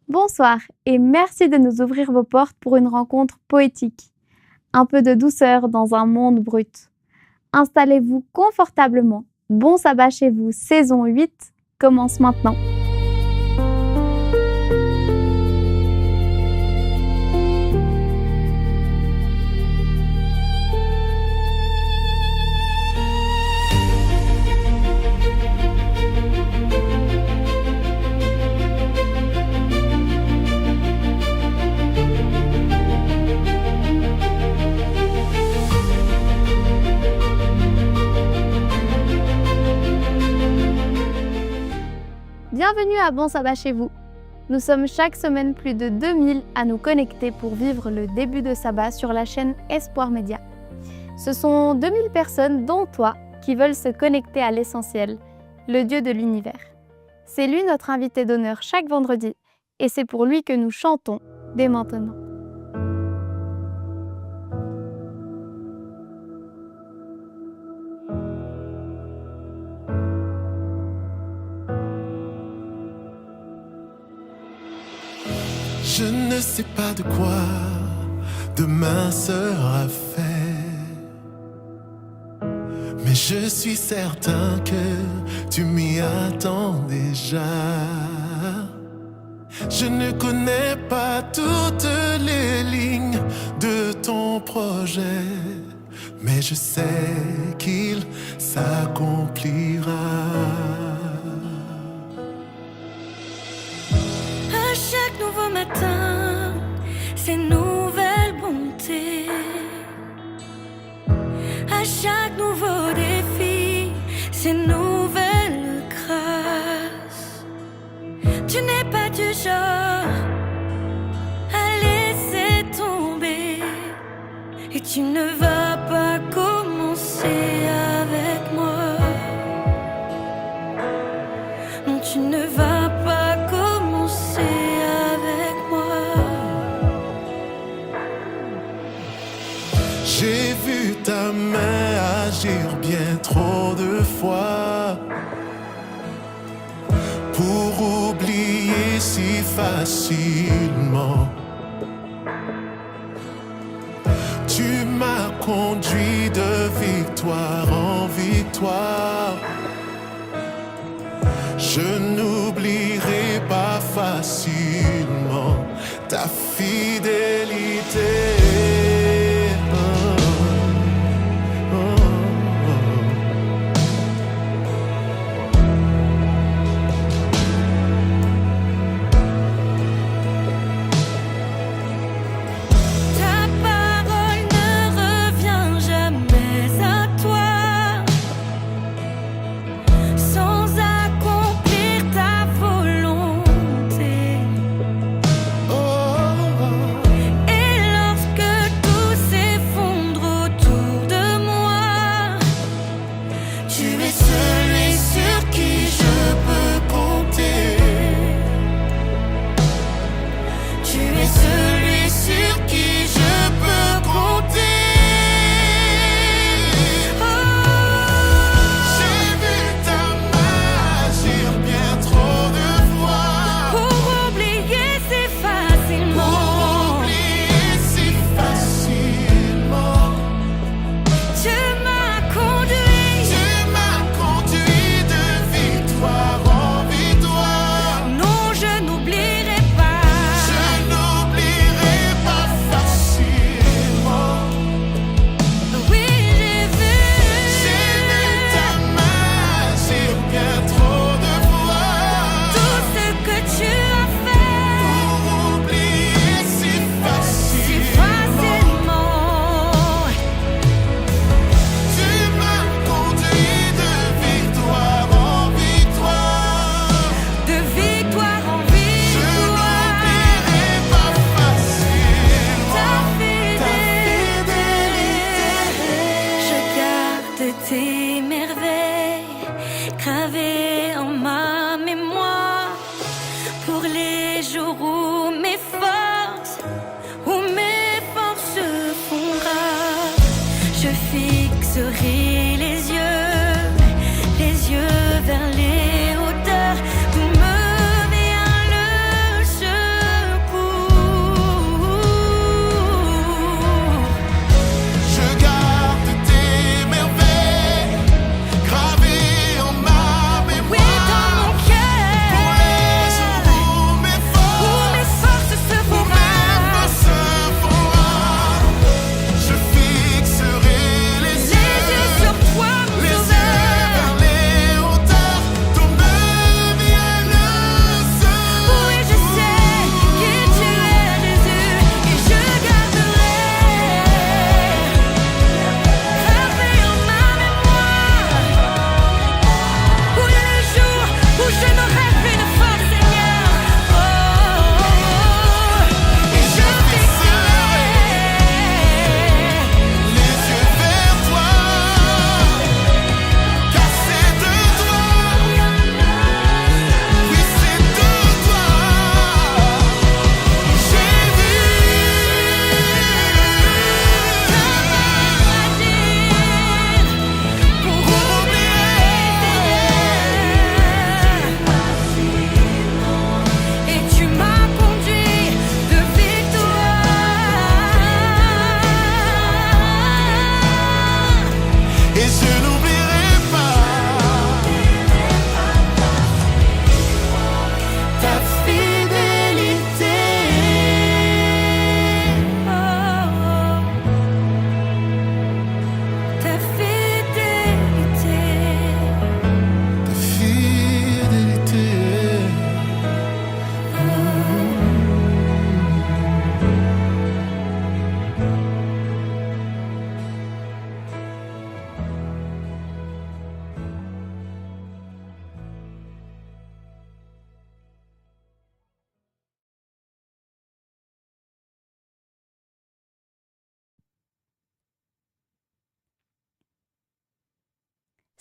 Bonsoir et merci de nous ouvrir vos portes pour une rencontre poétique. Un peu de douceur dans un monde brut. Installez-vous confortablement. Bon sabbat chez vous, saison 8 commence maintenant. Bienvenue à Bon Sabbat chez vous. Nous sommes chaque semaine plus de 2000 à nous connecter pour vivre le début de sabbat sur la chaîne Espoir Média. Ce sont 2000 personnes, dont toi, qui veulent se connecter à l'essentiel, le Dieu de l'univers. C'est lui notre invité d'honneur chaque vendredi et c'est pour lui que nous chantons dès maintenant. Je ne sais pas de quoi demain sera fait, mais je suis certain que tu m'y attends déjà. Je ne connais pas toutes les lignes de ton projet, mais je sais qu'il s'accomplira. Chaque nouveau matin, c'est nouvelle bonté. À chaque nouveau défi, c'est nouvelle grâce. Tu n'es pas du genre à laisser tomber, et tu ne vas pas commencer avec moi. Non, tu ne vas pas commencer avec moi. J'ai vu ta main agir bien trop de fois pour oublier si facilement. Tu m'as conduit de victoire en victoire. Je n'oublierai pas facilement ta fidélité. fixerai les yeux vers les hauteurs, d'où me vient le chemin.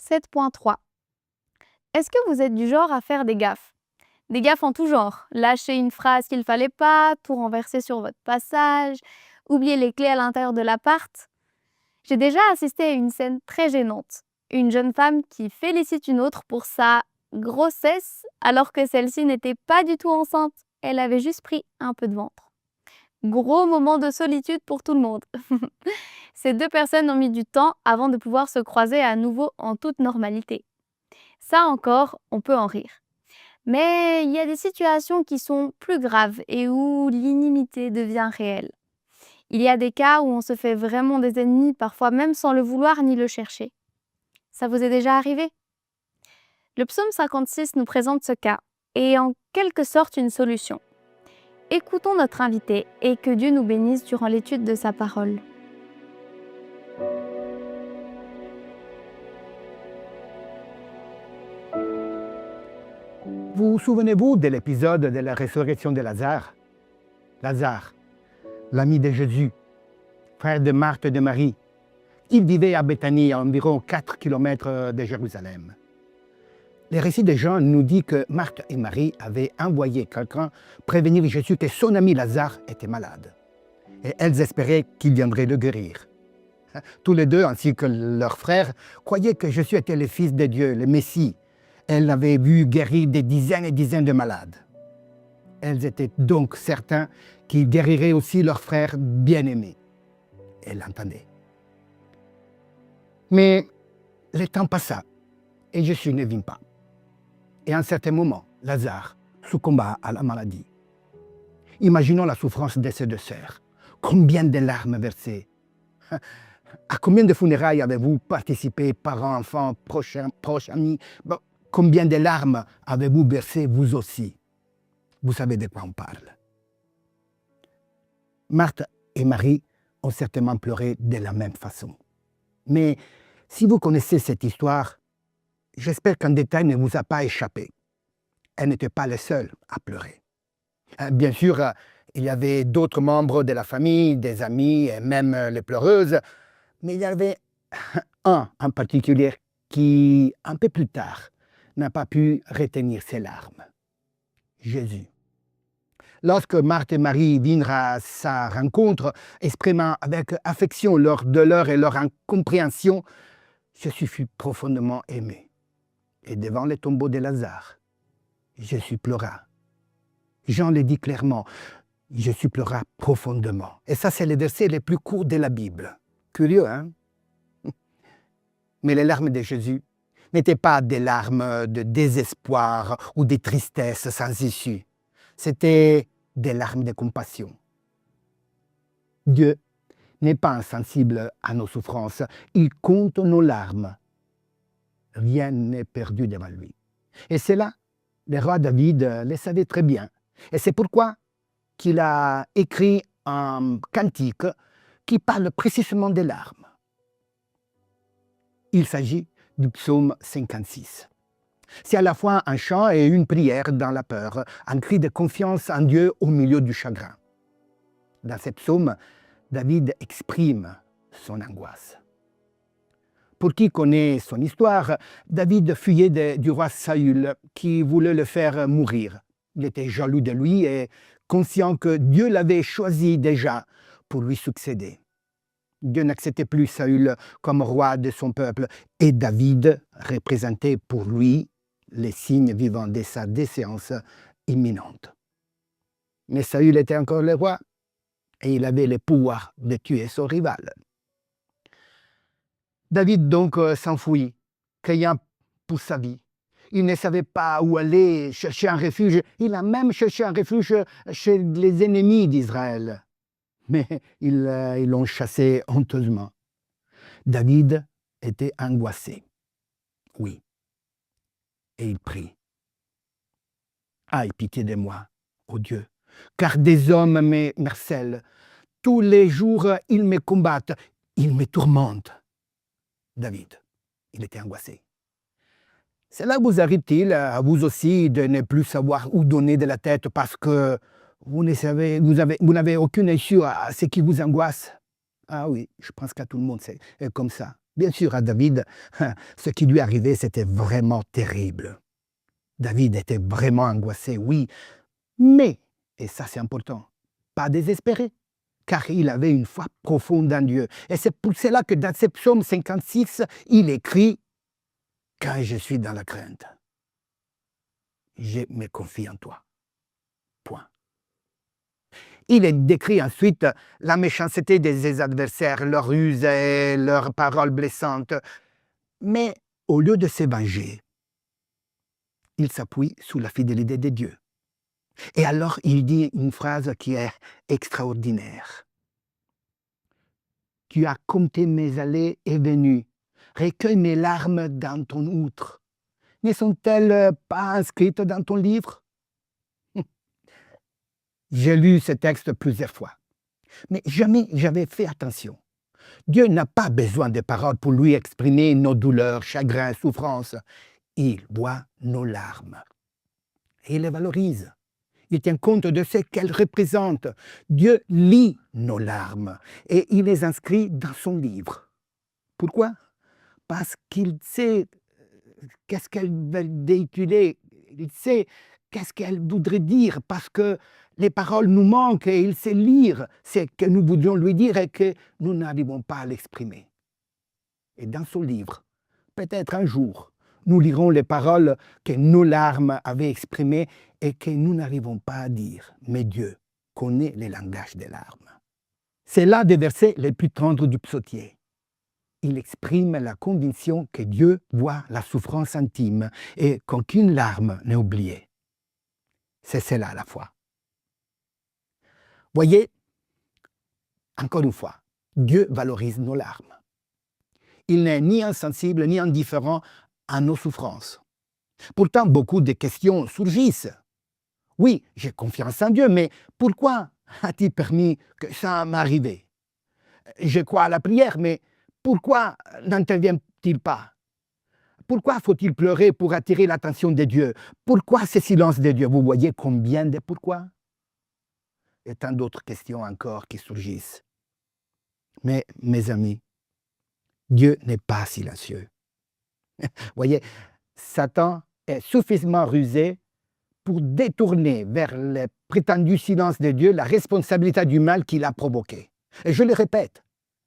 7.3. Est-ce que vous êtes du genre à faire des gaffes? Des gaffes en tout genre. Lâcher une phrase qu'il fallait pas, tout renverser sur votre passage, oublier les clés à l'intérieur de l'appart. J'ai déjà assisté à une scène très gênante. Une jeune femme qui félicite une autre pour sa grossesse alors que celle-ci n'était pas du tout enceinte. Elle avait juste pris un peu de ventre. Gros moment de solitude pour tout le monde. Ces deux personnes ont mis du temps avant de pouvoir se croiser à nouveau en toute normalité. Ça encore, on peut en rire. Mais il y a des situations qui sont plus graves et où l'inimité devient réelle. Il y a des cas où on se fait vraiment des ennemis, parfois même sans le vouloir ni le chercher. Ça vous est déjà arrivé? Le psaume 56 nous présente ce cas et en quelque sorte une solution. Écoutons notre invité et que Dieu nous bénisse durant l'étude de sa parole. Vous souvenez-vous de l'épisode de la résurrection de Lazare? Lazare, l'ami de Jésus, frère de Marthe et de Marie. Il vivait à Béthanie, à environ 4 km de Jérusalem. Le récit de Jean nous dit que Marthe et Marie avaient envoyé quelqu'un prévenir Jésus que son ami Lazare était malade. Et elles espéraient qu'il viendrait le guérir. Tous les deux, ainsi que leur frère, croyaient que Jésus était le Fils de Dieu, le Messie. Elles l'avaient vu guérir des dizaines et dizaines de malades. Elles étaient donc certaines qu'il guérirait aussi leur frère bien-aimé. Elles l'entendaient. Mais le temps passa et Jésus ne vint pas. Et à un certain moment, Lazare succomba à la maladie. Imaginons la souffrance de ces deux sœurs. Combien de larmes versées. À combien de funérailles avez-vous participé, parents, enfants, proches amis? Bon, combien de larmes avez-vous versé vous aussi? Vous savez de quoi on parle. Marthe et Marie ont certainement pleuré de la même façon. Mais si vous connaissez cette histoire, j'espère qu'un détail ne vous a pas échappé. Elles n'étaient pas les seules à pleurer. Bien sûr, il y avait d'autres membres de la famille, des amis et même les pleureuses, mais il y avait un en particulier qui, un peu plus tard, n'a pas pu retenir ses larmes. Jésus. Lorsque Marthe et Marie vinrent à sa rencontre, exprimant avec affection leur douleur et leur incompréhension, Jésus fut profondément ému. Et devant le tombeau de Lazare, Jésus pleura. Jean le dit clairement, Jésus pleura profondément. Et ça, c'est le verset le plus court de la Bible. Curieux, hein? Mais les larmes de Jésus n'étaient pas des larmes de désespoir ou de tristesse sans issue. C'était des larmes de compassion. Dieu n'est pas insensible à nos souffrances. Il compte nos larmes. Rien n'est perdu devant lui. Et cela, le roi David le savait très bien. Et c'est pourquoi qu'il a écrit un cantique qui parle précisément des larmes. Il s'agit du psaume 56. C'est à la fois un chant et une prière dans la peur, un cri de confiance en Dieu au milieu du chagrin. Dans ce psaume, David exprime son angoisse. Pour qui connaît son histoire, David fuyait du roi Saül qui voulait le faire mourir. Il était jaloux de lui et conscient que Dieu l'avait choisi déjà pour lui succéder. Dieu n'acceptait plus Saül comme roi de son peuple et David représentait pour lui les signes vivants de sa déchéance imminente. Mais Saül était encore le roi et il avait le pouvoir de tuer son rival. David donc s'enfuit, craignant pour sa vie. Il ne savait pas où aller chercher un refuge. Il a même cherché un refuge chez les ennemis d'Israël. Mais ils l'ont chassé honteusement. David était angoissé. Oui. Et il prie. Aie pitié de moi, ô Dieu, car des hommes me harcèlent. Tous les jours, ils me combattent, ils me tourmentent. David, il était angoissé. Cela vous arrive-t-il à vous aussi de ne plus savoir où donner de la tête parce que vous n'avez aucune issue à ce qui vous angoisse? Ah oui, je pense qu'à tout le monde c'est comme ça. Bien sûr, à David, ce qui lui arrivait, c'était vraiment terrible. David était vraiment angoissé, oui, mais, et ça c'est important, pas désespéré, car il avait une foi profonde en Dieu. Et c'est pour cela que dans ce psaume 56, il écrit « Quand je suis dans la crainte, je me confie en toi. » Point. Il décrit ensuite la méchanceté de ses adversaires, leurs ruses et leurs paroles blessantes. Mais au lieu de se venger, il s'appuie sur la fidélité de Dieu. Et alors il dit une phrase qui est extraordinaire. « Tu as compté mes allées et venues, recueille mes larmes dans ton outre. Ne sont-elles pas inscrites dans ton livre ?» J'ai lu ce texte plusieurs fois, mais jamais j'avais fait attention. Dieu n'a pas besoin de paroles pour lui exprimer nos douleurs, chagrins, souffrances. Il voit nos larmes et il les valorise. Il tient compte de ce qu'elles représentent. Dieu lit nos larmes et il les inscrit dans son livre. Pourquoi? Parce qu'il sait qu'est-ce qu'elles veulent véhiculer, il sait qu'est-ce qu'elles voudraient dire, parce que les paroles nous manquent et il sait lire ce que nous voudrions lui dire et que nous n'arrivons pas à l'exprimer. Et dans son livre, peut-être un jour, nous lirons les paroles que nos larmes avaient exprimées et que nous n'arrivons pas à dire. Mais Dieu connaît le langage des larmes. C'est l'un des versets les plus tendres du psautier. Il exprime la conviction que Dieu voit la souffrance intime et qu'aucune larme n'est oubliée. C'est cela la foi. Voyez, encore une fois, Dieu valorise nos larmes. Il n'est ni insensible ni indifférent à nos souffrances. Pourtant, beaucoup de questions surgissent. Oui, j'ai confiance en Dieu, mais pourquoi a-t-il permis que ça m'arrive? Je crois à la prière, mais pourquoi n'intervient-il pas? Pourquoi faut-il pleurer pour attirer l'attention de Dieu? Pourquoi ce silence de Dieu? Vous voyez combien de pourquoi? Et tant d'autres questions encore qui surgissent. Mais, mes amis, Dieu n'est pas silencieux. Vous voyez, Satan est suffisamment rusé pour détourner vers le prétendu silence de Dieu la responsabilité du mal qu'il a provoqué. Et je le répète,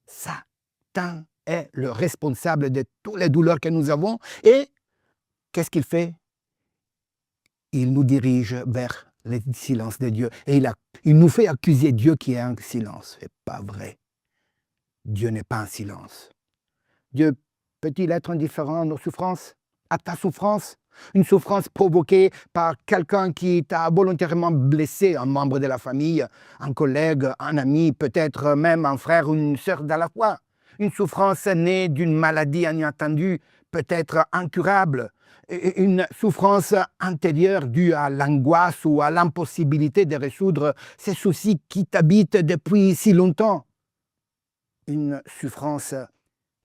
Satan est le responsable de toutes les douleurs que nous avons. Et qu'est-ce qu'il fait? Il nous dirige vers le silence de Dieu. Et il nous fait accuser Dieu qui est en silence. Ce n'est pas vrai. Dieu n'est pas en silence. Dieu peut-il être indifférent à nos souffrances, à ta souffrance? Une souffrance provoquée par quelqu'un qui t'a volontairement blessé, un membre de la famille, un collègue, un ami, peut-être même un frère ou une sœur dans la foi. Une souffrance née d'une maladie inattendue, peut-être incurable. Une souffrance intérieure due à l'angoisse ou à l'impossibilité de résoudre ces soucis qui t'habitent depuis si longtemps. Une souffrance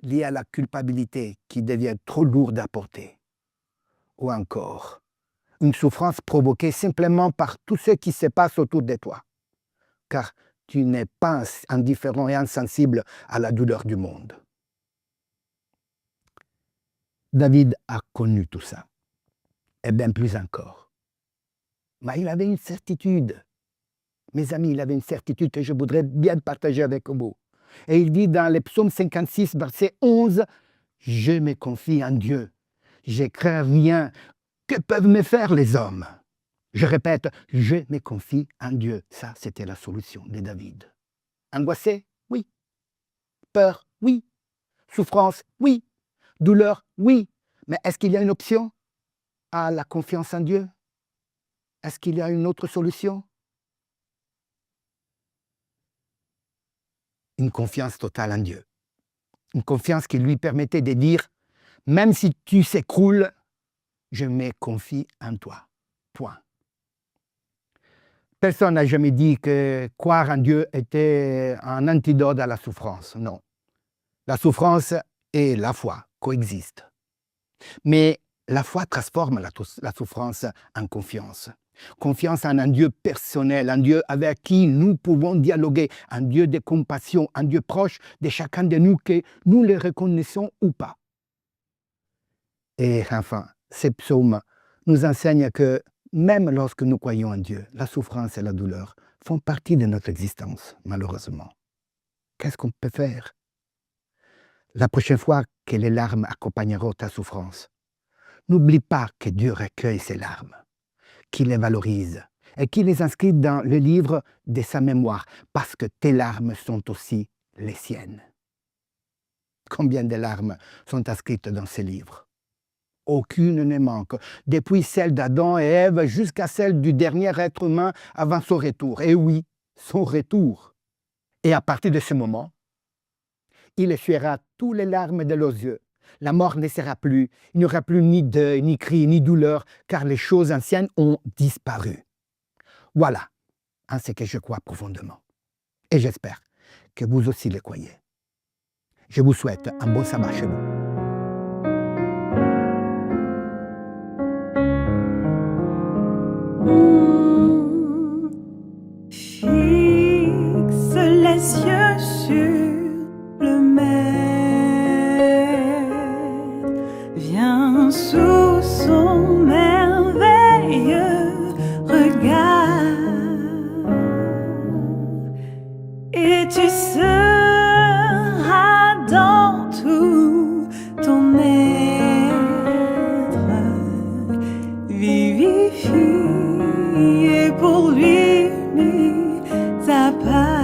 liée à la culpabilité qui devient trop lourde à porter. Ou encore, une souffrance provoquée simplement par tout ce qui se passe autour de toi. Car tu n'es pas indifférent et insensible à la douleur du monde. David a connu tout ça, et bien plus encore. Mais il avait une certitude. Mes amis, il avait une certitude que je voudrais bien partager avec vous. Et il dit dans le psaume 56, verset 11, « Je me confie en Dieu. Je crains rien. Que peuvent me faire les hommes ?» Je répète, je me confie en Dieu. Ça, c'était la solution de David. Angoissé? Oui. Peur? Oui. Souffrance? Oui. Douleur? Oui. Mais est-ce qu'il y a une option à la confiance en Dieu? Est-ce qu'il y a une autre solution? Une confiance totale en Dieu. Une confiance qui lui permettait de dire, même si tu s'écroules, je me confie en toi. Point. Personne n'a jamais dit que croire en Dieu était un antidote à la souffrance. Non. La souffrance et la foi coexistent. Mais la foi transforme la souffrance en confiance. Confiance en un Dieu personnel, un Dieu avec qui nous pouvons dialoguer, un Dieu de compassion, un Dieu proche de chacun de nous, que nous le reconnaissons ou pas. Et enfin, ces psaumes nous enseignent que même lorsque nous croyons en Dieu, la souffrance et la douleur font partie de notre existence, malheureusement. Qu'est-ce qu'on peut faire? La prochaine fois que les larmes accompagneront ta souffrance, n'oublie pas que Dieu recueille ces larmes, qu'il les valorise et qu'il les inscrit dans le livre de sa mémoire, parce que tes larmes sont aussi les siennes. Combien de larmes sont inscrites dans ces livres? Aucune ne manque, depuis celle d'Adam et Ève jusqu'à celle du dernier être humain avant son retour. Et oui, son retour. Et à partir de ce moment, il essuiera toutes les larmes de leurs yeux. La mort ne sera plus, il n'y aura plus ni deuil, ni cri, ni douleur, car les choses anciennes ont disparu. Voilà en ce que je crois profondément. Et j'espère que vous aussi le croyez. Je vous souhaite un bon sabbat chez vous. Fixe les yeux sur le maître, viens sous son merveilleux regard, et tu seras dans tout ton être vivifié pour lui mis à part.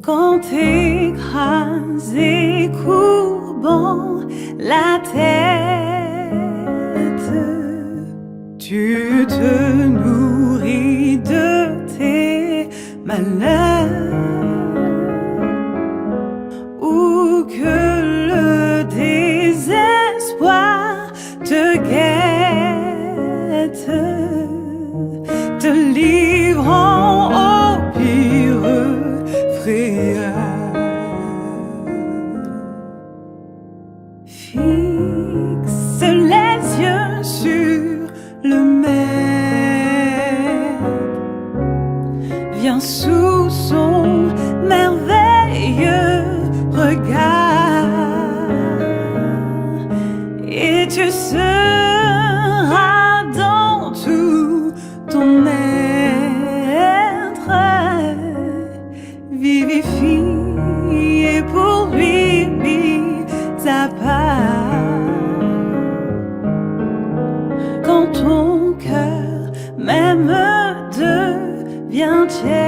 Quand écrasé, courbant la tête, tu te nourris de tes malheurs, ou que le désespoir te guette, te livrant au pire frayeur. Fixe les yeux sur le maître, viens sous son merveilleux regard, et tu seras dans tout ton être vivifié pour lui mis à part. Quand ton cœur même devient tiède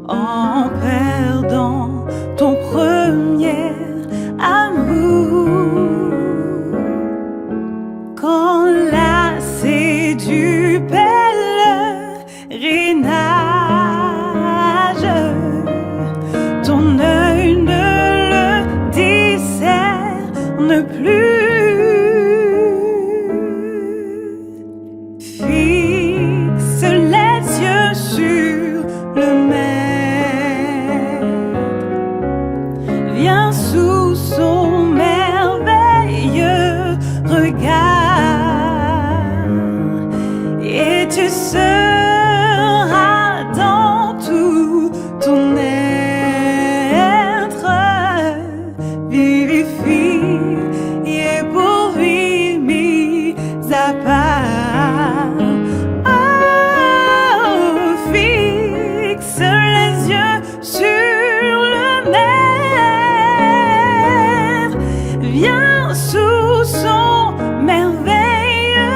en perdant ton premier amour, quand lassé du pèlerinage, ton œil ne le discerne plus. Fixe les yeux sur le maître, viens sous son merveilleux regard, et tu seras dans tout ton être vivifié pour lui mis à part. Oh, fixe les yeux sur le maître, viens sous son merveilleux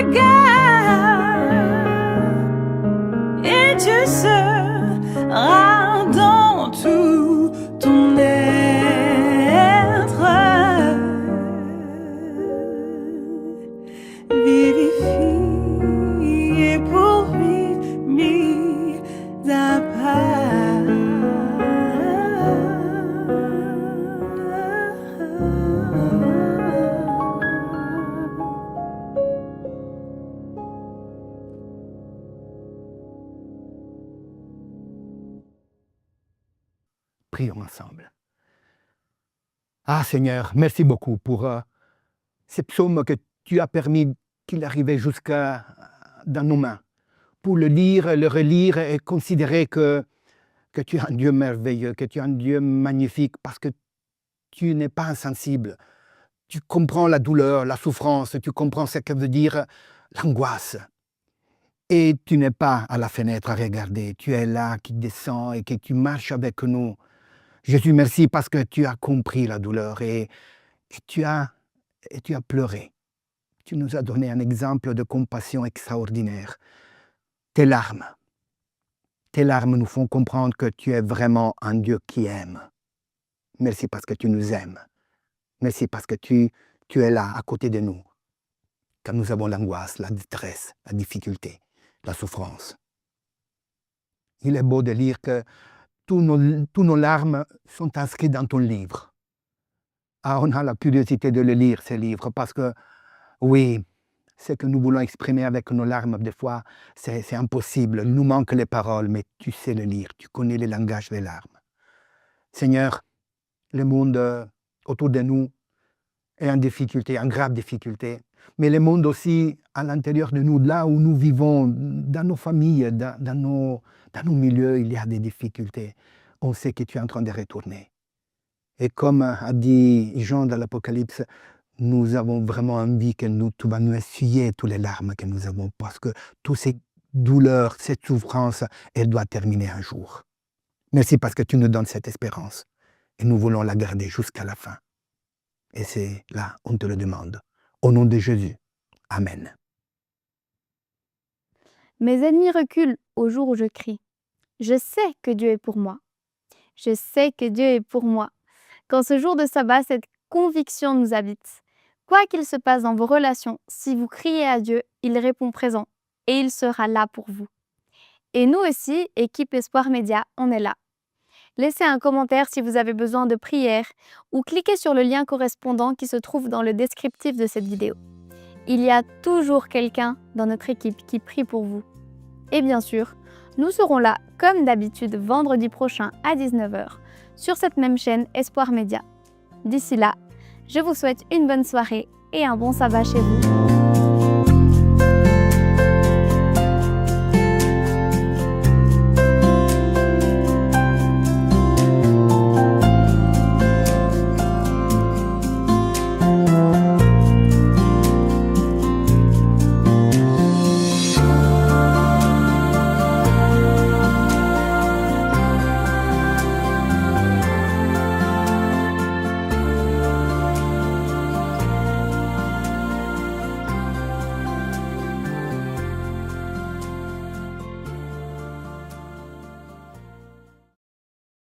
regard, et tu seras dans tout ton être vivifié pour lui mis à Prions ensemble. Ah Seigneur, merci beaucoup pour Ces psaumes que tu as permis qu'il arrivait jusqu'à dans nos mains, pour le lire, le relire et considérer que tu es un Dieu merveilleux, que tu es un Dieu magnifique, parce que tu n'es pas insensible. Tu comprends la douleur, la souffrance, tu comprends ce que veut dire l'angoisse. Et tu n'es pas à la fenêtre à regarder, tu es là qui descend et que tu marches avec nous. Jésus, merci parce que tu as compris la douleur et tu as pleuré. Tu nous as donné un exemple de compassion extraordinaire. Tes larmes nous font comprendre que tu es vraiment un Dieu qui aime. Merci parce que tu nous aimes. Merci parce que tu es là à côté de nous quand nous avons l'angoisse, la détresse, la difficulté, la souffrance. Il est beau de lire que tous nos larmes sont inscrits dans ton livre. Ah, on a la curiosité de le lire, ces livres, parce que, oui, ce que nous voulons exprimer avec nos larmes, des fois, c'est impossible. Il nous manque les paroles, mais tu sais le lire, tu connais le langage des larmes. Seigneur, le monde autour de nous est en difficulté, en grave difficulté, mais le monde aussi à l'intérieur de nous, là où nous vivons, dans nos familles, dans nos milieux, il y a des difficultés. On sait que tu es en train de retourner. Et comme a dit Jean dans l'Apocalypse, nous avons vraiment envie que tu vas nous essuyer toutes les larmes que nous avons, parce que toutes ces douleurs, cette souffrance, elle doit terminer un jour. Merci parce que tu nous donnes cette espérance. Et nous voulons la garder jusqu'à la fin. Et c'est là, on te le demande. Au nom de Jésus. Amen. Mes ennemis reculent au jour où je crie. Je sais que Dieu est pour moi. Je sais que Dieu est pour moi. Qu'en ce jour de sabbat, cette conviction nous habite. Quoi qu'il se passe dans vos relations, si vous criez à Dieu, il répond présent et il sera là pour vous. Et nous aussi, équipe Espoir Média, on est là. Laissez un commentaire si vous avez besoin de prière ou cliquez sur le lien correspondant qui se trouve dans le descriptif de cette vidéo. Il y a toujours quelqu'un dans notre équipe qui prie pour vous. Et bien sûr, nous serons là, comme d'habitude, vendredi prochain à 19 h sur cette même chaîne Espoir Média. D'ici là, je vous souhaite une bonne soirée et un bon sabbat chez vous.